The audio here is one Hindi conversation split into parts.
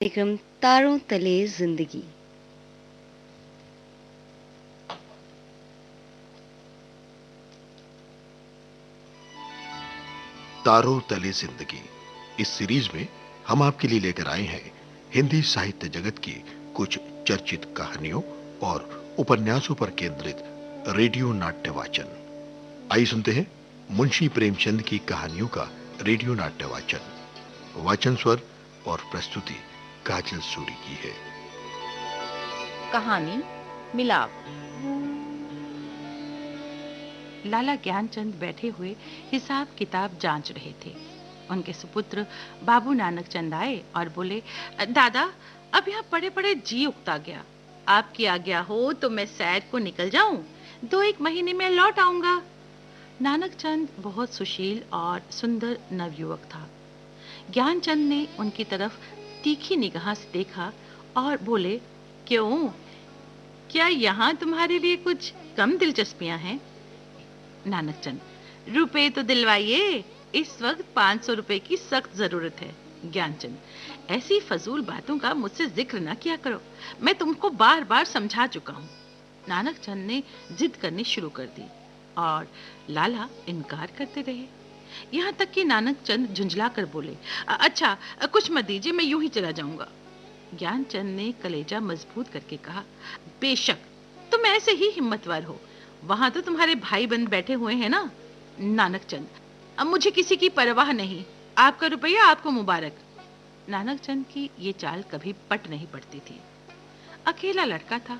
कार्यक्रम तारों तले जिंदगी। तारों तले जिंदगी इस सीरीज में हम आपके लिए लेकर आए हैं हिंदी साहित्य जगत की कुछ चर्चित कहानियों और उपन्यासों पर केंद्रित रेडियो नाट्य वाचन। आइए सुनते हैं मुंशी प्रेमचंद की कहानियों का रेडियो नाट्य वाचन। वाचन स्वर और प्रस्तुति काजल सूरी की है। कहानी मिलाप। लाला ज्ञानचंद बैठे हुए हिसाब किताब जांच रहे थे। उनके सुपुत्र बाबू नानक चंद आए और बोले, दादा, अब यहाँ पड़े पड़े जी उगता गया। आपकी आज्ञा हो तो मैं सैर को निकल जाऊं, 2-1 महीने में लौट आऊंगा। नानक चंद बहुत सुशील और सुंदर नवयुवक था। ज्ञानचंद ने उनकी तरफ तीखी निगाह से देखा और बोले, क्यों, क्या यहाँ तुम्हारे लिए कुछ कम दिलचस्पियां हैं? नानक चंद, रुपए तो दिलवाइए, इस वक्त 500 रुपए की सख्त जरूरत है। ज्ञानचंद, ऐसी फजूल बातों का मुझसे जिक्र ना किया करो, मैं तुमको बार बार समझा चुका हूँ। नानक चंद ने जिद करनी शुरू कर दी और लाला इनकार करते रहे। यहाँ तक कि नानक चंद झुंझला कर बोले, अच्छा, कुछ मत दीजिए, मैं यूं ही चला जाऊंगा। ज्ञानचंद ने कलेजा मजबूत करके कहा, बेशक तुम ऐसे ही हिम्मतवार हो, वहां तो तुम्हारे भाई बंद बैठे हुए हैं ना। नानक चंद, अब मुझे किसी की परवाह नहीं, आपका रुपया आपको मुबारक। नानक चंद की ये चाल कभी पट नहीं पड़ती थी। अकेला लड़का था।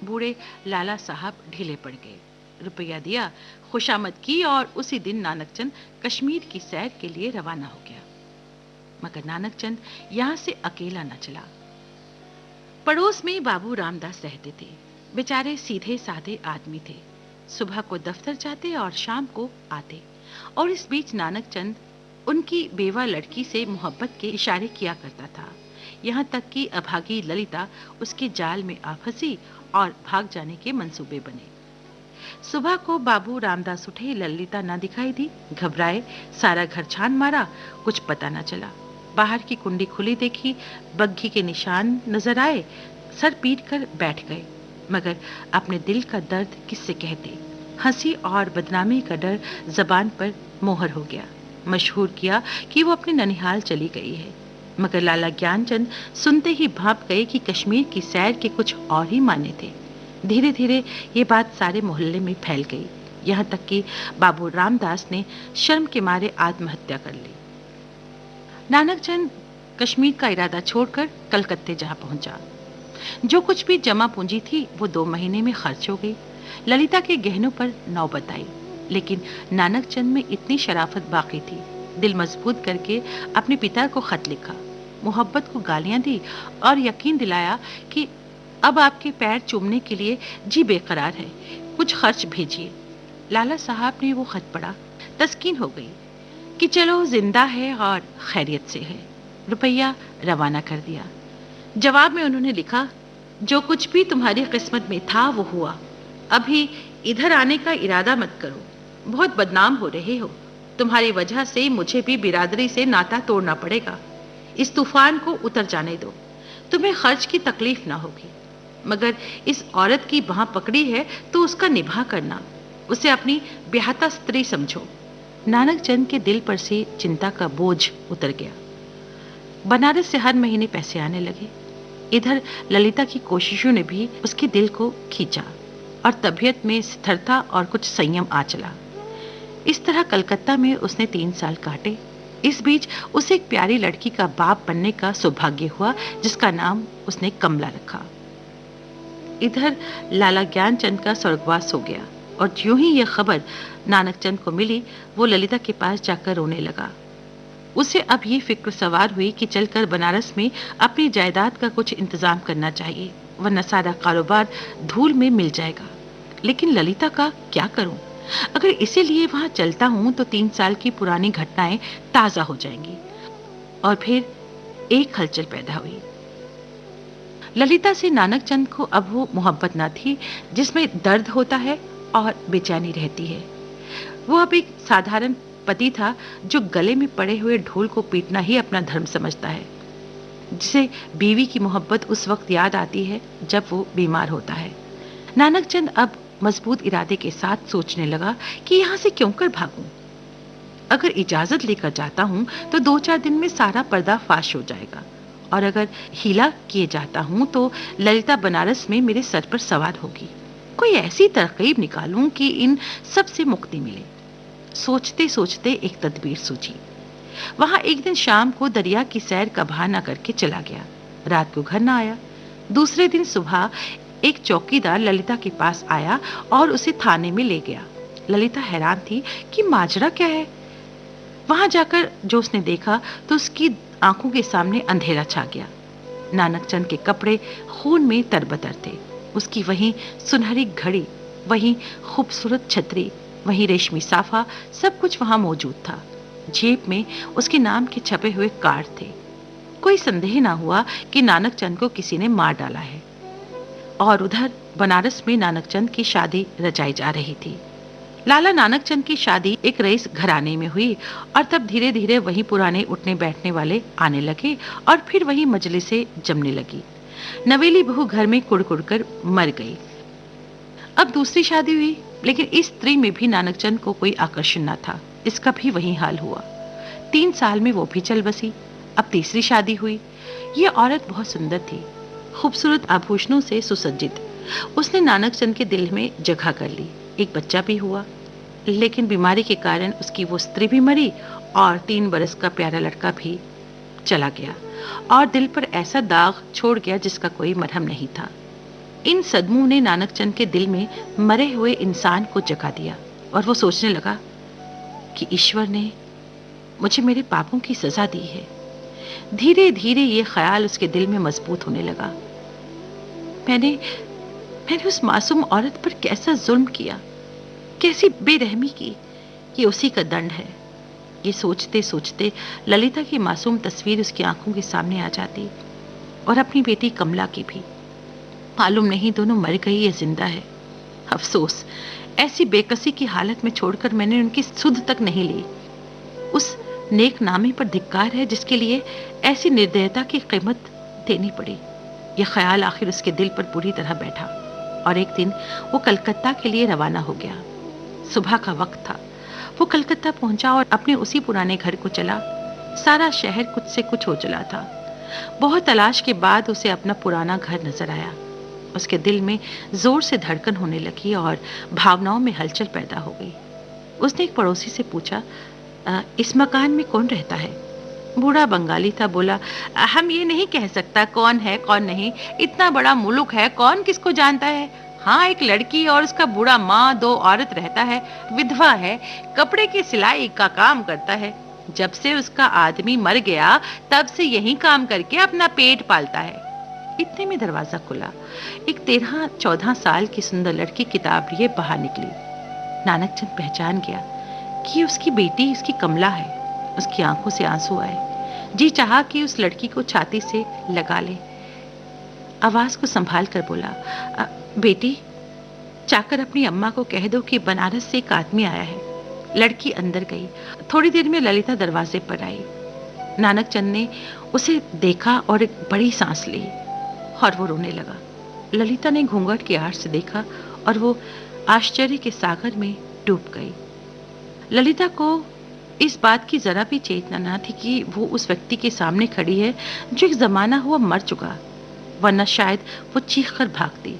बूढ़े लाला साहब ढीले पड़ गए। रुपया दिया, खुशामद की और उसी दिन नानक चंद कश्मीर की सैर के लिए रवाना हो गया। मगर नानक चंद यहाँ से अकेला न चला। पड़ोस में बाबू रामदास रहते थे। बेचारे सीधे साधे आदमी थे। सुबह को दफ्तर जाते और शाम को आते, और इस बीच नानक चंद उनकी बेवा लड़की से मोहब्बत के इशारे किया करता था। यहाँ तक कि अभागी ललिता उसके जाल में आ फंसी और भाग जाने के मंसूबे बने। सुबह को बाबू रामदास उठे, ललिता न दिखाई दी। घबराए, सारा घर छान मारा, कुछ पता न चला। बाहर की कुंडी खुली देखी, बग्घी के निशान नजर आए। सर पीट कर बैठ गए, मगर अपने दिल का दर्द किससे कहते। हंसी और बदनामी का डर जबान पर मोहर हो गया। मशहूर किया कि वो अपने ननिहाल चली गई है। मगर लाला ज्ञानचंद सुनते ही भाप गए कि कश्मीर की सैर के कुछ और ही माने थे। धीरे धीरे ये बात सारे मोहल्ले में फैल गई। यहाँ तक कि बाबू रामदास ने शर्म के मारे आत्महत्या कर ली। नानक चंद कश्मीर का इरादा छोड़कर कलकत्ते जा पहुंचा। जो कुछ भी जमा पूंजी थी वो 2 महीने में खर्च हो गई। ललिता के गहनों पर नौबत आई, लेकिन नानक चंद में इतनी शराफत बाकी थी। दिल मजबूत करके अपने पिता को खत लिखा, मोहब्बत को गालियां दी और यकीन दिलाया कि अब आपके पैर चूमने के लिए जी बेकरार है, कुछ खर्च भेजिए। लाला साहब ने वो खत पढ़ा। तस्कीन हो गई कि चलो जिंदा है और खैरियत से है। रुपया रवाना कर दिया। जवाब में उन्होंने लिखा, जो कुछ भी तुम्हारी किस्मत में था वो हुआ। अभी इधर आने का इरादा मत करो, बहुत बदनाम हो रहे हो। तुम्हारी वजह से मुझे भी बिरादरी से नाता तोड़ना पड़ेगा। इस तूफान को उतर जाने दो, तुम्हें खर्च की तकलीफ ना होगी। मगर इस औरत की बाह पकड़ी है तो उसका निभा करना, उसे अपनी ब्याहता स्त्री समझो। नानक चंद के दिल पर से चिंता का बोझ उतर गया। बनारस से हर महीने पैसे आने लगे। इधर ललिता की कोशिशों ने भी उसके दिल को खींचा और तबीयत में स्थिरता और कुछ संयम आ चला। इस तरह कलकत्ता में उसने 3 साल काटे। इस बीच उसे एक प्यारी लड़की का बाप बनने का सौभाग्य हुआ, जिसका नाम उसने कमला रखा। इधर लाला ज्ञानचंद का स्वर्गवास हो गया, और यूं ही यह खबर नानक चंद को मिली, वो ललिता के पास जाकर रोने लगा। उसे अब ये फिक्र सवार हुई कि चलकर बनारस में अपनी जायदाद का कुछ इंतजाम करना चाहिए, वरना सारा कारोबार धूल में मिल जाएगा। लेकिन ललिता का क्या करूं? अगर इसीलिए वहां चलता हूं तो 3 साल की पुरानी घटनाएं ताजा हो जाएंगी। और फिर एक हलचल पैदा हुई। ललिता से नानक चंद को अब वो मोहब्बत न थी जिसमें दर्द होता है और बेचैनी रहती है। वो अब एक साधारण पति था जो गले में पड़े हुए ढोल को पीटना ही अपना धर्म समझता है। जिसे बीवी की मोहब्बत उस वक्त याद आती है जब वो बीमार होता है। नानक चंद अब मजबूत इरादे के साथ सोचने लगा कि यहाँ से क्यों कर भागूं? अगर इजाजत लेकर जाता हूं तो 2-4 दिन में सारा पर्दा फाश हो जाएगा, और अगर हीला किए जाता हूं तो ललिता बनारस में मेरे सर पर सवार होगी। कोई ऐसी तरकीब निकालूं कि इन सब से मुक्ति मिले। सोचते सोचते एक तदबीर सूझी। वहां एक दिन शाम को दरिया की सैर का बहाना करके चला गया। रात को घर न आया। दूसरे दिन सुबह एक चौकीदार ललिता के पास आया और उसे थाने में ले गया। ललिता हैरान थी कि माजरा क्या है। वहां जाकर जो उसने देखा तो उसकी आंखों के सामने अंधेरा छा गया। नानक चंद के कपड़े खून में तरबतर थे। उसकी वहीं सुनहरी घड़ी, वहीं खूबसूरत छतरी, वहीं रेशमी साफा, सब कुछ वहां मौजूद था। जेब में उसके नाम के छपे हुए कार्ड थे। कोई संदेह ना हुआ कि नानक चंद को किसी ने मार डाला है। और उधर बनारस में नानक चंद की शादी रचाई जा रही थी। लाला नानक चंद की शादी एक रईस घराने में हुई, और तब धीरे धीरे वहीं पुराने उठने बैठने वाले आने लगे और फिर वहीं मजलिसें जमने लगी। नवेली बहू घर में कुड़-कुड़ कर मर गई। अब दूसरी शादी हुई, लेकिन इस स्त्री में भी नानक चंद को कोई आकर्षण न था। इसका भी वही हाल हुआ। 3 साल में वो भी चल बसी। अब तीसरी शादी हुई। ये औरत बहुत सुंदर थी, खूबसूरत आभूषणों से सुसज्जित। उसने नानक चंद के दिल में जगह कर ली। एक बच्चा भी हुआ, लेकिन बीमारी के कारण उसकी वो स्त्री भी मरी और 3 बरस का प्यारा लड़का भी चला गया, और दिल पर ऐसा दाग छोड़ गया जिसका कोई मरहम नहीं था। इन सदमों ने नानक चंद के दिल में मरे हुए इंसान को जगा दिया, और वो सोचने लगा कि ईश्वर ने मुझे मेरे पापों की सजा दी है। धीरे धीरे ये ख्याल उसके दिल में मजबूत होने लगा। मैंने उस मासूम औरत पर कैसा जुल्म किया, कैसी बेरहमी की, ये उसी का दंड है। ये सोचते सोचते ललिता की मासूम तस्वीर उसकी आंखों के सामने आ जाती, और अपनी बेटी कमला की भी। मालूम नहीं दोनों मर गई या जिंदा है। अफसोस, ऐसी बेकसी की हालत में छोड़कर मैंने उनकी सुध तक नहीं ली। उस नेक नामे पर धिक्कार है जिसके लिए ऐसी निर्दयता की कीमत देनी पड़ी। यह ख्याल आखिर उसके दिल पर बुरी तरह बैठा, और एक दिन वो कलकत्ता के लिए रवाना हो गया। सुबह का वक्त था। वो कलकत्ता पहुंचा और अपने उसी पुराने घर को चला। सारा शहर कुछ से कुछ हो चला था। बहुत तलाश के बाद उसे अपना पुराना घर नजर आया। उसके दिल में जोर से धड़कन होने लगी और भावनाओं में हलचल पैदा हो गई। उसने एक पड़ोसी से पूछा, इस मकान में कौन रहता है? बूढ़ा बंगाली था। बोला, हम ये नहीं कह सकता कौन है कौन नहीं। इतना बड़ा मुल्क है, कौन किसको जानता है। हाँ, एक लड़की और उसका बूढ़ा माँ, 2 औरत रहता है। विधवा है, कपड़े की सिलाई का काम करता है। जब से उसका आदमी मर गया तब से यही काम करके अपना पेट पालता है। इतने में दरवाजा खुला। एक 13-14 साल की सुंदर लड़की किताब लिए बाहर निकली। नानक चंद पहचान गया कि उसकी बेटी उसकी कमला है। उसकी आंखों से आंसू आए। जी चाहा कि उस लड़की को छाती से लगा ले। आवाज को संभाल कर बोला, बेटी, जाकर अपनी अम्मा को कह दो कि बनारस से एक आदमी आया है। लड़की अंदर गई। थोड़ी देर में ललिता दरवाजे पर आई। नानक चंद ने उसे देखा और एक बड़ी सांस ली, और वो रोने लगा। ललिता ने घूंघट की आड़ से देखा और वो आश्चर्य के सागर में डूब गई। ललिता को इस बात की जरा भी चेतना न थी कि वो उस व्यक्ति के सामने खड़ी है जो एक जमाना हुआ मर चुका, वरना शायद वो चीख कर भागती।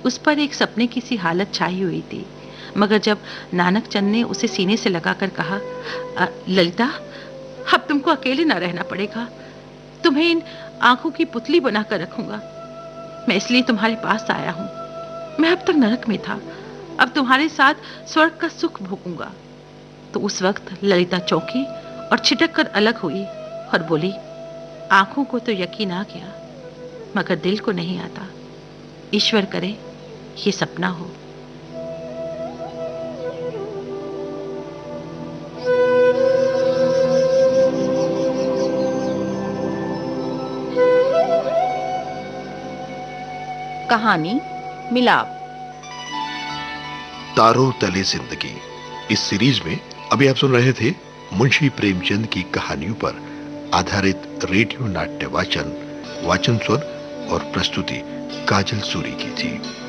उस पर एक सपने की सी हालत छाई हुई थी। मगर जब नानक चंद ने उसे सीने से लगाकर कहा, ललिता, अब तुमको अकेले न रहना पड़ेगा। तुम्हें इन आंखों की पुतली बनाकर रखूंगा। मैं इसलिए तुम्हारे पास आया हूं। मैं अब तक नरक में था, अब तुम्हारे साथ स्वर्ग का सुख भोगूंगा। तो उस वक्त ललिता चौंकी और छिटक कर अलग हुई और बोली, आंखों को तो यकीन आ गया, मगर दिल को नहीं आता। ईश्वर करे ये सपना हो। कहानी मिलाप। तारों तले जिंदगी, इस सीरीज में अभी आप सुन रहे थे मुंशी प्रेमचंद की कहानियों पर आधारित रेडियो नाट्य वाचन वाचन स्वर और प्रस्तुति काजल सूरी की थी।